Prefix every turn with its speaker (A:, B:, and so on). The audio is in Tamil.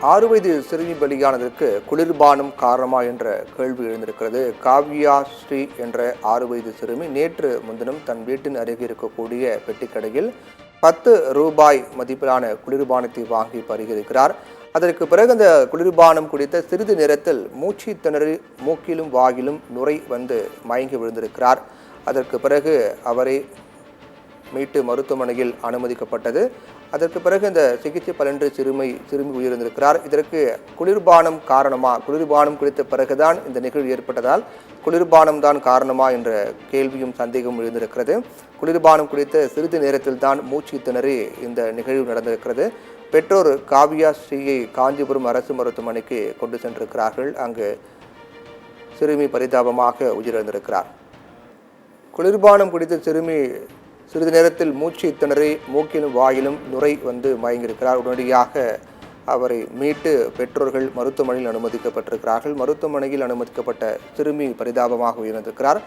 A: 6 வயது சிறுமி பலியானதற்கு குளிர்பானம் காரணமா என்ற கேள்வி எழுந்திருக்கிறது. காவ்யா ஸ்ரீ என்ற 6 வயது சிறுமி நேற்று முன்தினம் தன் வீட்டின் அருகே இருக்கக்கூடிய பெட்டிக்கடையில் 10 ரூபாய் மதிப்பிலான குளிர்பானத்தை வாங்கி பருகியிருக்கிறார். அதற்கு பிறகு அந்த குளிர்பானம் குடித்த சிறிது நேரத்தில் மூச்சு திணறி மூக்கிலும் வாயிலும் நுரை வந்து மயங்கி விழுந்திருக்கிறார். அதற்கு பிறகு அவரை மீட்டு மருத்துவமனையில் அனுமதிக்கப்பட்டது. அதற்கு பிறகு இந்த சிகிச்சை பலன்று சிறுமி உயிரிழந்திருக்கிறார். இதற்கு குளிர்பானம் காரணமா, குளிர்பானம் குடித்த பிறகுதான் இந்த நிகழ்வு ஏற்பட்டதால் குளிர்பானம் தான் காரணமா என்ற கேள்வியும் சந்தேகம் எழுந்திருக்கிறது. குளிர்பானம் குடித்த சிறிது நேரத்தில் தான் மூச்சு திணறி இந்த நிகழ்வு நடந்திருக்கிறது. பெற்றோர் காவ்யா ஸ்ரீயை காஞ்சிபுரம் அரசு மருத்துவமனைக்கு கொண்டு சென்றிருக்கிறார்கள். அங்கு சிறுமி பரிதாபமாக உயிரிழந்திருக்கிறார். குளிர்பானம் குடித்த சிறுமி சிறிது நேரத்தில் மூச்சு திணறி மூக்கிலும் வாயிலும் நுரை வந்து மயங்கியிருக்கிறார். உடனடியாக அவரை மீட்டு பெற்றோர்கள் மருத்துவமனையில் அனுமதிக்கப்பட்டிருக்கிறார்கள். மருத்துவமனையில் அனுமதிக்கப்பட்ட சிறுமி பரிதாபமாக உயிரிழந்திருக்கிறார்.